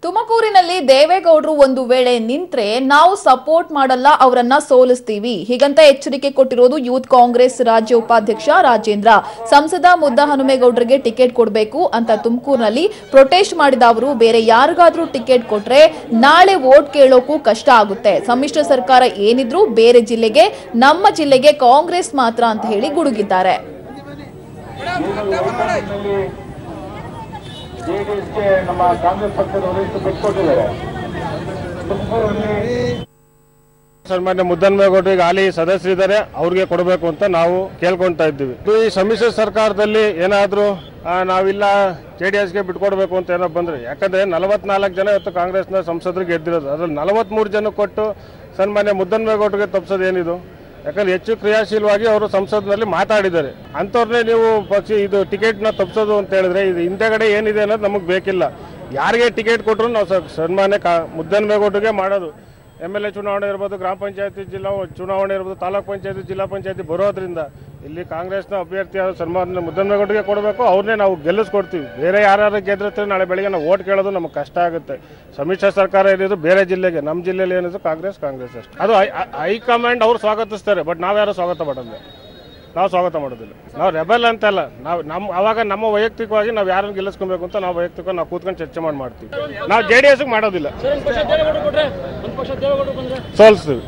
ತುಮಕೂರಿನಲ್ಲಿ ದೇವೇಗೌಡರು ಒಂದು ವೇಳೆ ನಿಂತ್ರೆ ನಾವು ಸಪೋರ್ಟ್ ಮಾಡಲ್ಲ, ಅವರನ್ನ ಸೋಲಿಸ್ತೀವಿ ಹೀಗಂತ ಎಚ್ಚರಿಕೆ ಕೊಟ್ಟಿರೋದು ಯೂತ್ ಕಾಂಗ್ರೆಸ್ ರಾಜ್ಯ ಉಪಾಧ್ಯಕ್ಷ ರಾಜೇಂದ್ರ. ಸಂಸದ ಮುದ್ದಹನುಮೇಗೌಡರಿಗೆ ಟಿಕೆಟ್ ಕೊಡಬೇಕು ಅಂತ ತುಮಕೂರಿನಲ್ಲಿ ಪ್ರೊಟೆಸ್ಟ್ ಮಾಡಿದ ಅವರು ಬೇರೆ ಯಾರಿಗಾದ್ರೂ ಟಿಕೆಟ್ ಕೊಟ್ರೆ ನಾಳೆ ವೋಟ್ ಕೇಳೋಕು ಕಷ್ಟ ಆಗುತ್ತೆ. ಸಮ್ಮಿಶ್ರ ಸರ್ಕಾರ ಏನಿದ್ರು ಬೇರೆ ಜಿಲ್ಲೆಗೆ, ನಮ್ಮ ಜಿಲ್ಲೆಗೆ ಕಾಂಗ್ರೆಸ್ ಮಾತ್ರ ಅಂತ ಹೇಳಿ ಗುಡುಗಿದ್ದಾರೆ. ಜೆಡಿಎಸ್ಗೆ ನಮ್ಮ ಕಾಂಗ್ರೆಸ್ ಪಕ್ಷದ ವರಿಷ್ಠರು ಬಿಟ್ಕೊಟ್ಟಿದ್ದಾರೆ. ಸನ್ಮಾನ್ಯ ಮುದ್ದಹನುಮೇಗೌಡರಿಗೆ ಹಾಲಿ ಸದಸ್ಯರಿದ್ದಾರೆ, ಅವ್ರಿಗೆ ಕೊಡಬೇಕು ಅಂತ ನಾವು ಕೇಳ್ಕೊಳ್ತಾ ಇದ್ದೀವಿ. ಈ ಸಮ್ಮಿಶ್ರ ಸರ್ಕಾರದಲ್ಲಿ ಏನಾದರೂ ನಾವಿಲ್ಲ ಜೆಡಿಎಸ್ಗೆ ಬಿಟ್ಕೊಡ್ಬೇಕು ಅಂತ ಏನೋ ಬಂದ್ರೆ, ಯಾಕಂದ್ರೆ 44 ಜನ ಇವತ್ತು ಕಾಂಗ್ರೆಸ್ನ ಸಂಸದರಿಗೆ ಗೆದ್ದಿರೋದು, ಅದ್ರಲ್ಲಿ 43 ಜನ ಕೊಟ್ಟು ಸನ್ಮಾನ್ಯ ಮುದ್ದಹನುಮೇಗೌಡರಿಗೆ ತಪ್ಪಿಸೋದು ಏನಿದು? ಯಾಕಂದ್ರೆ ಹೆಚ್ಚು ಕ್ರಿಯಾಶೀಲವಾಗಿ ಅವರು ಸಂಸತ್ನಲ್ಲಿ ಮಾತಾಡಿದ್ದಾರೆ. ಅಂಥವ್ರನ್ನೇ ನೀವು ಪಕ್ಷ ಇದು ಟಿಕೆಟ್ನ ತಪ್ಪಿಸೋದು ಅಂತ ಹೇಳಿದ್ರೆ ಇದು ಹಿಂದೆಗಡೆ ಏನಿದೆ ಅನ್ನೋದು ನಮಗೆ ಬೇಕಿಲ್ಲ. ಯಾರಿಗೆ ಟಿಕೆಟ್ ಕೊಟ್ಟರು ನಾವು ಸನ್ಮಾನ್ಯ ಮುದ್ದಹನುಮೇಗೌಡರಿಗೆ ಮಾಡೋದು. MLA ಚುನಾವಣೆ ಇರ್ಬೋದು, ಗ್ರಾಮ ಪಂಚಾಯತಿ ಜಿಲ್ಲಾ ಚುನಾವಣೆ ಇರ್ಬೋದು, ತಾಲೂಕ್ ಪಂಚಾಯತಿ ಜಿಲ್ಲಾ ಪಂಚಾಯತಿ ಬರೋದ್ರಿಂದ ಇಲ್ಲಿ ಕಾಂಗ್ರೆಸ್ನ ಅಭ್ಯರ್ಥಿಯಾದ ಸನ್ಮಾನ್ಯ ಮುದ್ದಹನುಮೇಗೌಡರಿಗೆ ಕೊಡಬೇಕು, ಅವ್ರನ್ನೇ ನಾವು ಗೆಲ್ಲಿಸ್ಕೊಡ್ತೀವಿ. ಬೇರೆ ಯಾರು ಗೆದ್ದಿರ್ತೀವಿ ನಾಳೆ ಬೆಳಿಗ್ಗೆ ನಾವು ಓಟ್ ಕೇಳೋದು ನಮಗೆ ಕಷ್ಟ ಆಗುತ್ತೆ. ಸಮ್ಮಿಶ್ರ ಸರ್ಕಾರ ಏನಿದ್ರು ಬೇರೆ ಜಿಲ್ಲೆಗೆ, ನಮ್ಮ ಜಿಲ್ಲೆಯಲ್ಲಿ ಏನಿದ್ರು ಕಾಂಗ್ರೆಸ್ ಅಷ್ಟೇ. ಅದು ಹೈಕಮಾಂಡ್ ಅವ್ರು ಸ್ವಾಗತಿಸ್ತಾರೆ, ಬಟ್ ನಾವ್ಯಾರು ಸ್ವಾಗತ ಮಾಡೋದಿಲ್ಲ, ನಾವು ಸ್ವಾಗತ ಮಾಡೋದಿಲ್ಲ. ನಾವು ರೆಬೆಲ್ ಅಂತಲ್ಲ, ನಾವು ಅವಾಗ ನಮ್ಮ ವೈಯಕ್ತಿಕವಾಗಿ ನಾವು ಯಾರನ್ನು ಗೆಲ್ಲಿಸ್ಕೊಬೇಕು ಅಂತ ನಾವು ವೈಯಕ್ತಿಕವಾಗಿ ನಾವು ಕೂತ್ಕೊಂಡು ಚರ್ಚೆ ಮಾಡ್ತೀವಿ. ನಾವು JDS ಮಾಡೋದಿಲ್ಲ, ಸೋಲಿಸ್ತೀವಿ.